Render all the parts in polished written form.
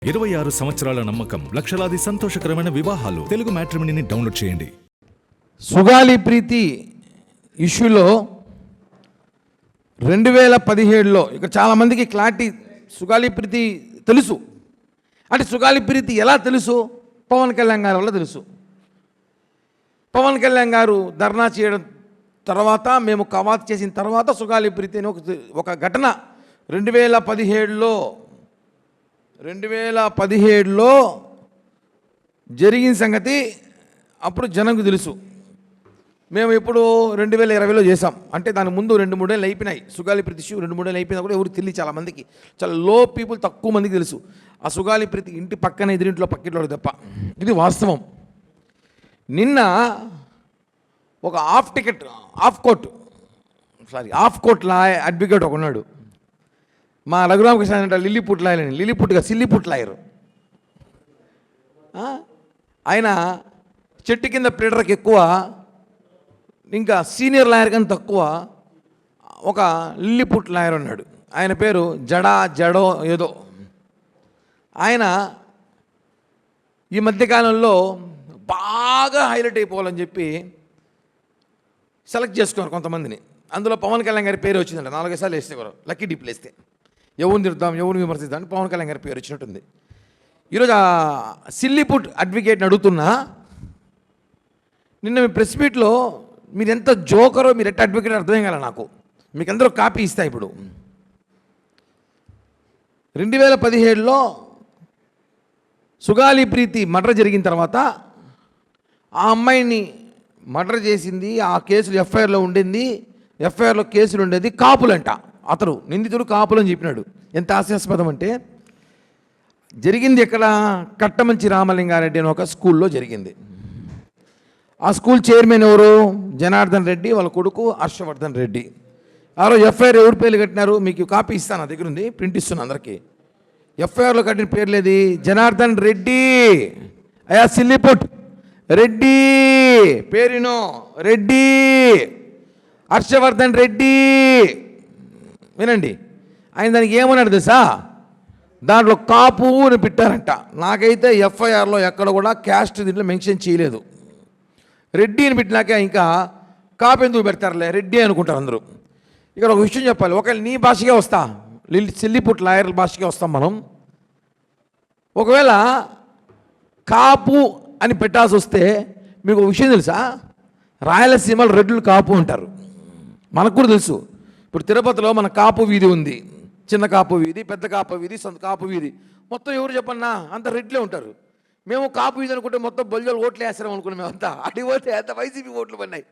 26 సంవత్సరాల నమ్మకం, లక్షలాది సంతోషకరమైన వివాహాలు. తెలుగు మ్యాట్రిమోనీని డౌన్లోడ్ చేయండి. సుగాలి ప్రీతి ఇష్యూలో 2017లో ఇక్కడ చాలామందికి క్లారిటీ, సుగాలి ప్రీతి తెలుసు. అంటే సుగాలి ప్రీతి ఎలా తెలుసు? పవన్ కళ్యాణ్ గారి వల్ల తెలుసు. పవన్ కళ్యాణ్ గారు ధర్నా చేయడం తర్వాత, మేము కవాత్ చేసిన తర్వాత సుగాలి ప్రీతి అని ఒక ఘటన 2017లో జరిగిన సంగతి అప్పుడు జనంకు తెలుసు. మేము ఇప్పుడు 2020లో చేసాం. అంటే దాని ముందు 2-3 ఏళ్ళు అయిపోయినాయి. సుగాలి ప్రీతి ఇష్యూ 2-3 ఏళ్ళు అయిపోయినా కూడా ఎవరు తెలియదు. చాలామందికి, చాలా లో పీపుల్, తక్కువ మందికి తెలుసు. ఆ సుగాలి ప్రీతి ఇంటి పక్కన, ఎదురింట్లో, పక్కింట్లో తప్ప. ఇది వాస్తవం. నిన్న ఒక ఆఫ్ కోర్ట్ లా అడ్వకేట్ ఒక ఉన్నాడు. మా రఘురామకృష్ణ అంటే లిల్లీపుట్ లాయర్, సిల్లీపుట్ లాయర్. ఆయన చెట్టు కింద ప్లేడర్కి ఎక్కువ, ఇంకా సీనియర్ లాయర్ కానీ తక్కువ ఒక లిల్లీపుట్ లాయర్ ఉన్నాడు. ఆయన పేరు జడో ఏదో. ఆయన ఈ మధ్యకాలంలో బాగా హైలైట్ అయిపోవాలని చెప్పి సెలెక్ట్ చేసుకున్నారు కొంతమందిని. అందులో పవన్ కళ్యాణ్ గారి పేరు వచ్చిందంట. 4 సార్లు వేస్తే కూడా లక్కీ డిప్లు వేస్తే ఎవరిని తిడతాం, ఎవరిని విమర్శిద్దాం, పవన్ కళ్యాణ్ గారి పేరు వచ్చినట్టుంది. ఈరోజు ఆ సిల్లీపుట్ అడ్వకేట్ని అడుగుతున్నా, నిన్న మీ ప్రెస్ మీట్లో మీరు ఎంత జోకరో, మీరు ఎట్ట అడ్వకేట్ అర్థం కాలే నాకు. మీకు అందరూ కాపీ ఇస్తా. ఇప్పుడు 2017లో సుగాలి ప్రీతి మర్డర్ జరిగిన తర్వాత ఆ అమ్మాయిని మర్డర్ చేసింది, ఆ కేసులు ఎఫ్ఐఆర్లో ఉండింది, ఎఫ్ఐఆర్లో కేసులు ఉండేది కాపులంట. అతడు నిందితుడు కాపులు అని చెప్పినాడు. ఎంత హాస్యాస్పదం అంటే, జరిగింది ఎక్కడ? కట్టమంచి రామలింగారెడ్డి అని ఒక స్కూల్లో జరిగింది. ఆ స్కూల్ చైర్మన్ ఎవరు? జనార్దన్ రెడ్డి, వాళ్ళ కొడుకు హర్షవర్ధన్ రెడ్డి. ఆరో ఎఫ్ఐఆర్ ఎవరు పేర్లు కట్టినారు? మీకు కాపీ ఇస్తాను, నా దగ్గర ఉంది, ప్రింట్ ఇస్తున్నాను అందరికీ. ఎఫ్ఐఆర్లో కట్టిన పేర్లేది? జనార్దన్ రెడ్డి, అయా సిల్లీపుట్ రెడ్డి, పేరునో రెడ్డి, హర్షవర్ధన్ రెడ్డి. వినండి, ఆయన దానికి ఏమన్నాడు తెలుసా? దాంట్లో కాపు అని పెట్టారంట. నాకైతే ఎఫ్ఐఆర్లో ఎక్కడ కూడా క్యాస్ట్ దీంట్లో మెన్షన్ చేయలేదు. రెడ్డి అని పెట్టినాక ఇంకా కాపు ఎందుకు పెడతారులే, రెడ్డి అనుకుంటారు అందరూ. ఇక్కడ ఒక విషయం చెప్పాలి. ఒకవేళ నీ భాషకే వస్తా, సిల్లీపుట్ లాయర్ల భాషకే వస్తాం మనం. ఒకవేళ కాపు అని పెట్టాల్సి వస్తే మీకు ఒక విషయం తెలుసా? రాయలసీమలో రెడ్లు కాపు అంటారు. మనకు కూడా తెలుసు. ఇప్పుడు తిరుపతిలో మన కాపు వీధి ఉంది. చిన్న కాపు వీధి, పెద్ద కాపు వీధి, సొంత కాపు వీధి. మొత్తం ఎవరు చెప్పన్నా అంత రెడ్లే ఉంటారు. మేము కాపు వీధి అనుకుంటే మొత్తం బొల్జలు ఓట్లు వేస్తాం అనుకున్నాం. మేమంతా అటు పోతే అంత వైసీపీ ఓట్లు పడినాయి.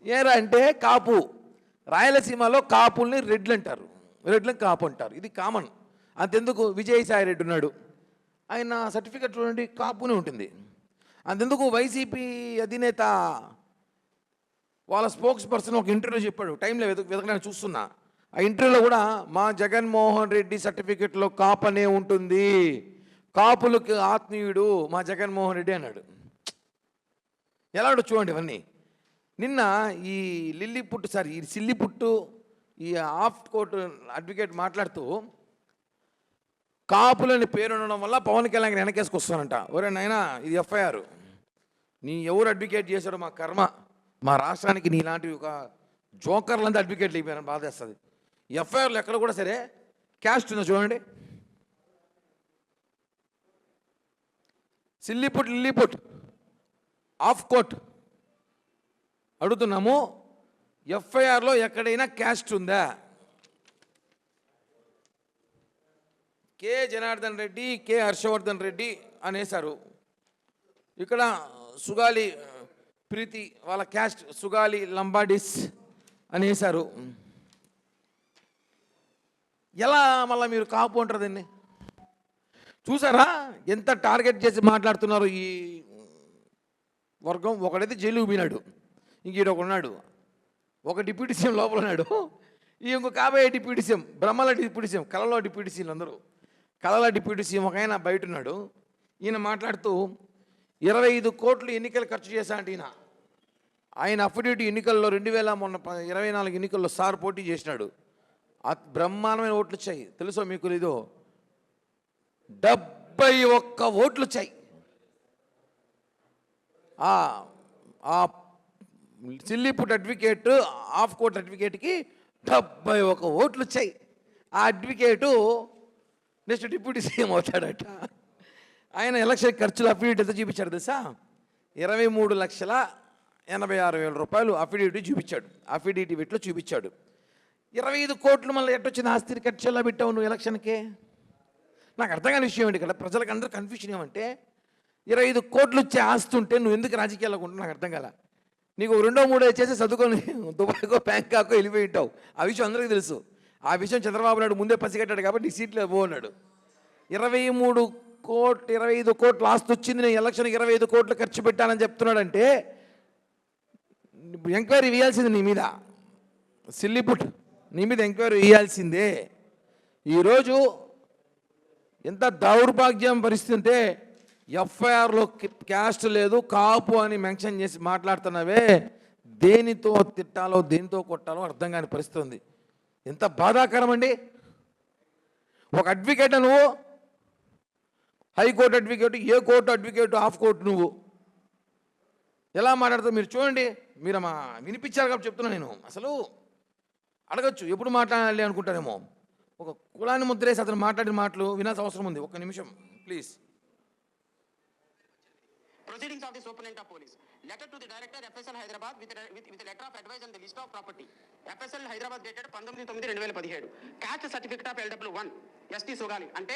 ఏరా అంటే కాపు, రాయలసీమలో కాపుల్ని రెడ్లు అంటారు, రెడ్లని కాపు అంటారు. ఇది కామన్. అంతెందుకు విజయసాయి రెడ్డి ఉన్నాడు, ఆయన సర్టిఫికెట్ చూడండి కాపునే ఉంటుంది. అంతెందుకు వైసీపీ అధినేత వాళ్ళ స్పోక్స్ పర్సన్ ఒక ఇంటర్వ్యూలో చెప్పాడు. టైంలో వెతకడానికి చూస్తున్నా. ఆ ఇంటర్వ్యూలో కూడా మా జగన్మోహన్ రెడ్డి సర్టిఫికెట్లో కాపనే ఉంటుంది, కాపులకు ఆత్మీయుడు మా జగన్మోహన్ రెడ్డి అన్నాడు. ఎలా చూడండి ఇవన్నీ. నిన్న ఈ సిల్లీపుట్టు ఈ ఆఫ్ కోర్టు అడ్వకేట్ మాట్లాడుతూ, కాపులని పేరు ఉండడం వల్ల పవన్ కళ్యాణ్ వెనకేసుకొస్తానంట. ఒరే నాయనా, ఇది ఎఫ్ఐఆర్, నీ ఎవరు అడ్వకేట్ చేశాడో మా కర్మ. మా రాష్ట్రానికి నీలాంటివి ఒక జోకర్లంతా అడ్వకేట్లు అయిపోయారని బాధేస్తుంది. ఎఫ్ఐఆర్లు ఎక్కడ కూడా సరే క్యాస్ట్ ఉందో చూడండి. లిల్లీపుట్ ఆఫ్ కోర్ట్ అడుగుతున్నాము, ఎఫ్ఐఆర్లో ఎక్కడైనా క్యాస్ట్ ఉందా? కె జనార్దన్ రెడ్డి, కె హర్షవర్ధన్ రెడ్డి అనేసారు. ఇక్కడ సుగాలి ప్రీతి వాళ్ళ క్యాస్ట్ సుగాలి లంబాడిస్ అనేసారు. ఎలా మళ్ళీ మీరు కాపు అంటారు దీన్ని? చూసారా ఎంత టార్గెట్ చేసి మాట్లాడుతున్నారు ఈ వర్గం? ఒకడైతే జైలుకు పోయినాడు, ఇంకొక ఉన్నాడు, ఒక డిప్యూటీ సీఎం లోపల ఉన్నాడు, ఇంకొక కాబోయే డిప్యూటీ సీఎం, బ్రహ్మల డిప్యూటీ సీఎం, కళలో డిప్యూటీ సీఎం, అందరూ కళల డిప్యూటీ సీఎం ఒక ఆయన బయట ఉన్నాడు. ఈయన మాట్లాడుతూ 25 కోట్లు ఎన్నికలు ఖర్చు చేశా అంటే ఆయన అఫిడవిట్ ఎన్నికల్లో 2024 ఎన్నికల్లో సార్ పోటీ చేసినాడు. బ్రహ్మాండమైన ఓట్లు వచ్చాయి. తెలుసో మీకు లేదో? 71 ఓట్లు వచ్చాయి. ఆ సిల్లిపుట్ అడ్వకేట్ ఆఫ్ కోర్ట్ అడ్వకేట్కి 71 ఓట్లు వచ్చాయి. ఆ అడ్వకేటు నెక్స్ట్ డిప్యూటీ సీఎం అవుతాడట. ఆయన ఎలక్షన్ ఖర్చులు అఫిడవిట్ ఎంత చూపించాడు తెలుసా? 23,86,000 రూపాయలు అఫిడవిట్ చూపించాడు. అఫిడవిట్లో చూపించాడు. 25 కోట్లు మళ్ళీ ఎట్టొచ్చింది ఆస్తిని ఖర్చు ఎలా పెట్టావు నువ్వు ఎలక్షన్కే? నాకు అర్థం కాని విషయం ఏంటి ఇక్కడ ప్రజలకు అందరూ కన్ఫ్యూషన్ ఏమంటే 25 కోట్లు వచ్చే ఆస్తి ఉంటే నువ్వు ఎందుకు రాజకీయాలకు ఉంటావు నాకు అర్థం కాల. నీకు 2, 3 చేసి చదువుకొని దుబాయ్కో బ్యాంకాకో వెళ్ళిపోయి ఉంటావు. ఆ విషయం అందరికీ తెలుసు. ఆ విషయం చంద్రబాబు నాయుడు ముందే పసిగట్టాడు కాబట్టి నీ సీట్లో పోన్నాడు. 25 కోట్ల ఆస్తి వచ్చింది, నేను ఎలక్షన్కి 25 కోట్లు ఖర్చు పెట్టానని చెప్తున్నాడంటే ఎంక్వైరీ వేయాల్సింది నీ మీద. సిల్లిపుట్ నీ మీద ఎంక్వైరీ వేయాల్సిందే. ఈరోజు ఎంత దౌర్భాగ్యం పరిస్థితి అంటే ఎఫ్ఐఆర్లో క్యాస్ట్ లేదు, కాపు అని మెన్షన్ చేసి మాట్లాడుతున్నావే. దేనితో తిట్టాలో దేనితో కొట్టాలో అర్థం కాని పరిస్థితి ఉంది. ఎంత బాధాకరం అండి. ఒక అడ్వకేట్ నువ్వు, high court advocate, A court advocate, of court, నువ్వు ఎలా మాట్లాడతావు మీరు చూడండి. మీరు మా వినిపించారు కాబట్టి చెప్తున్నా. నేను అసలు అడగచ్చు ఎప్పుడు మాట్లాడాలి అనుకుంటానేమో. ఒక కులాన్ని ముద్రేసి అతను మాట్లాడిన మాటలు వినాల్సిన అవసరం ఉంది. ఒక్క నిమిషం please. Proceedings of the Superintendent of Police. Letter to the Director, FSL Hyderabad, with letter of advice on the list of property. FSL Hyderabad dated 19/9/2017. Caste certificate of LW1. ST Sugali. అంటే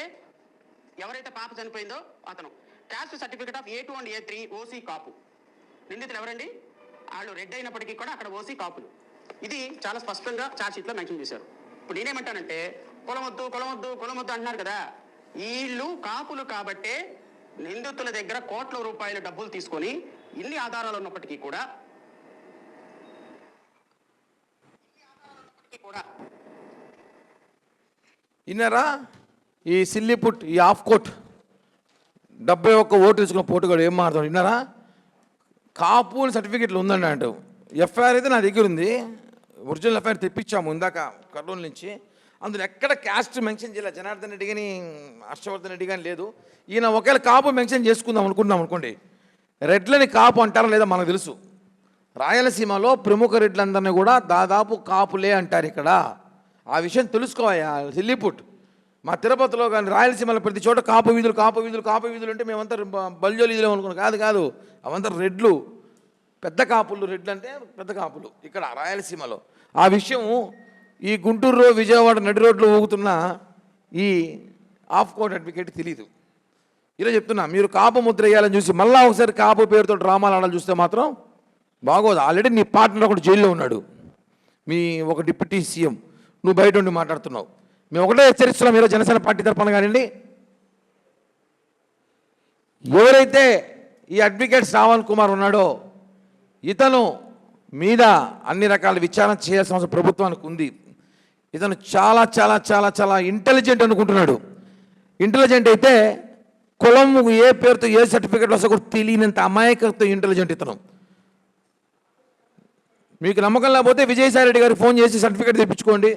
ఎవరైతే పాప చనిపోయిందో అతను. Caste certificate of A2 and A3 OC కాపు. నిందితులు ఎవరండి? వాళ్ళు red అయినప్పటికీ కూడా అక్కడ OC కాపులు. ఇది చాలా స్పష్టంగా చార్జ్ షీట్లో మెన్షన్ చేశారు. ఇప్పుడు నేనేమంటానంటే కులమొద్దు కులమొద్దు కులమొద్దు అంటున్నారు కదా. వీళ్ళు కాపులు కాబట్టే నిందితుల దగ్గర కోట్ల రూపాయల డబ్బులు తీసుకొని ఇన్ని ఆధారాలు ఉన్నప్పటికీ కూడా విన్నారా? ఈ సిల్లిపుట్, ఈ ఆఫ్ కోర్ట్ 71 ఓటు తీసుకున్న పోటుగాడు ఏం మాట్లాడు విన్నారా? కాపు సర్టిఫికెట్లు ఉందండి అంటూ. ఎఫ్ఐఆర్ అయితే నా దగ్గర ఉంది. ఒరిజినల్ ఎఫ్ఐఆర్ తెప్పించాము ఇందాక కర్నూలు నుంచి. అందులో ఎక్కడ క్యాస్ట్ మెన్షన్ చేయలేదు. జనార్దన్ రెడ్డి కానీ హర్షవర్ధన్ రెడ్డి కానీ లేదు. ఈయన ఒకవేళ కాపు మెన్షన్ చేసుకుందాం అనుకుంటున్నాం అనుకోండి, రెడ్లని కాపు అంటారా లేదా మనకు తెలుసు. రాయలసీమలో ప్రముఖ రెడ్లందరినీ కూడా దాదాపు కాపులే అంటారు ఇక్కడ. ఆ విషయం తెలుసుకోవా సిల్లిపుట్. మా తిరుపతిలో కానీ రాయలసీమలో ప్రతి చోట కాపు వీధులు కాపు వీధులు కాపు వీధులు అంటే మేమంతా బల్జోలు వీధులు అనుకున్నాం. కాదు, అవంతా రెడ్లు, పెద్ద కాపులు. రెడ్లు అంటే పెద్ద కాపులు ఇక్కడ రాయలసీమలో. ఆ విషయం ఈ గుంటూరు విజయవాడ నడి రోడ్లో ఊగుతున్న ఈ ఆఫ్ కోర్ట్ అడ్వకేట్ తెలియదు. ఇలా చెప్తున్నా, మీరు కాపు ముద్ర వేయాలని చూసి మళ్ళీ ఒకసారి కాపు పేరుతో డ్రామాలు ఆడాలని చూస్తే మాత్రం బాగోదు. ఆల్రెడీ నీ పార్ట్నర్ ఒకటి జైల్లో ఉన్నాడు, మీ ఒక డిప్యూటీ సీఎం. నువ్వు బయట ఉండి మాట్లాడుతున్నావు. మేము ఒకటే హెచ్చరిస్తున్నాం మీరు జనసేన పార్టీ తరఫున కానివ్వండి. ఎవరైతే ఈ అడ్వకేట్ శ్రావణ్ కుమార్ ఉన్నాడో ఇతను మీద అన్ని రకాల విచారణ చేయాల్సిన అవసరం ప్రభుత్వానికి ఉంది. ఇతను చాలా చాలా చాలా చాలా ఇంటెలిజెంట్ అనుకుంటున్నాడు. ఇంటెలిజెంట్ అయితే కులం ఏ పేరుతో ఏ సర్టిఫికేట్ వస్తే కూడా తెలియనంత అమాయకతో ఇంటెలిజెంట్ ఇతను. మీకు నమ్మకం లేకపోతే విజయసాయి రెడ్డి గారికి ఫోన్ చేసి సర్టిఫికేట్ తెప్పించుకోండి.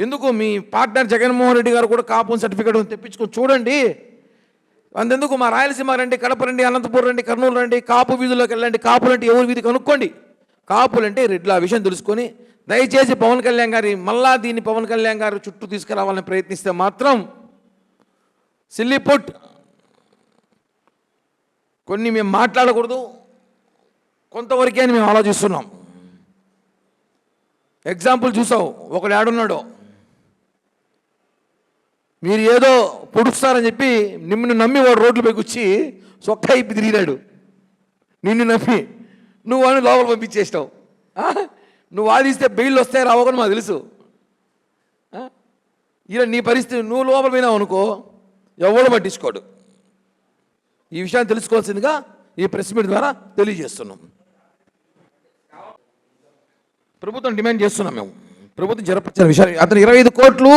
ఎందుకు మీ పార్ట్నర్ జగన్మోహన్ రెడ్డి గారు కూడా కాపు సర్టిఫికేట్ తెప్పించుకొని చూడండి. అంతెందుకు మా రాయలసీమ రండి, కడప రండి, అనంతపురం రండి, కర్నూలు రండి, కాపు వీధుల్లోకి వెళ్ళండి. కాపులంటే ఎవరి వీధి కనుక్కోండి. కాపులంటే రెడ్లు. ఆ విషయం తెలుసుకొని దయచేసి పవన్ కళ్యాణ్ గారి మళ్ళా దీన్ని పవన్ కళ్యాణ్ గారు చుట్టూ తీసుకురావాలని ప్రయత్నిస్తే మాత్రం సిల్లిపుట్ కొన్ని మేము మాట్లాడకూడదు, కొంతవరకే అని మేము ఆలోచిస్తున్నాం. ఎగ్జాంపుల్ చూసావు, ఒకడు ఏడున్నాడో మీరు ఏదో పొడుస్తారని చెప్పి నిన్ను నమ్మి వాడు రోడ్లపై కూర్చి సొక్క ఇప్పి తిరిగినాడు. నిన్ను నమ్మి నువ్వు అని లోపల పంపించేసినావు. నువ్వు వాదిస్తే బెయిల్ వస్తాయి రావని మాకు తెలుసు. ఇలా నీ పరిస్థితి, నువ్వు లోపల పోయినావు అనుకో ఎవడు పట్టించుకోడు. ఈ విషయాన్ని తెలుసుకోవాల్సిందిగా ఈ ప్రెస్ మీట్ ద్వారా తెలియజేస్తున్నాం. ప్రభుత్వం డిమాండ్ చేస్తున్నాం మేము. ప్రభుత్వం జరపచ్చిన విషయాలు అతను 25 కోట్లు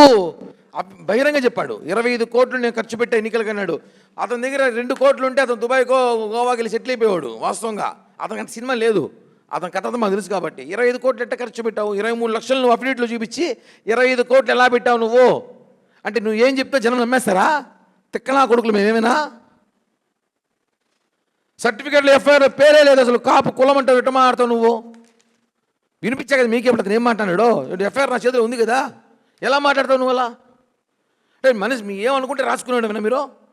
బహిరంగ చెప్పాడు. 25 కోట్లు నేను ఖర్చు పెట్టే ఎన్నికలకు అన్నాడు. అతని దగ్గర 2 కోట్లు ఉంటే అతను దుబాయ్కో గోవాకి వెళ్ళి సెటిల్ అయిపోయాడు. వాస్తవంగా అతనికి అంత సినిమా లేదు. అతని కథ మాకు తెలుసు కాబట్టి 25 కోట్లు ఎట్ట ఖర్చు పెట్టావు? 23 లక్షలు నువ్వు అఫిడవిట్లో చూపించి 25 కోట్లు ఎలా పెట్టావు నువ్వు అంటే నువ్వు ఏం చెప్తే జనం నమ్మేస్తారా? తిక్కనా కొడుకులు మేమేమైనా? సర్టిఫికేట్లో ఎఫ్ఐఆర్ పేరే లేదు అసలు. కాపు కులం అంటే ఎట్ట మాట్లాడతావు నువ్వు? వినిపించా కదా మీకే, ఇప్పుడు ఏం మాట్లాడాడు? ఎఫ్ఐఆర్ నా చేతిలో ఉంది కదా, ఎలా మాట్లాడతావు నువ్వు అలా? అంటే మనిషి మీ ఏమనుకుంటే రాసుకున్నాడు మీరు.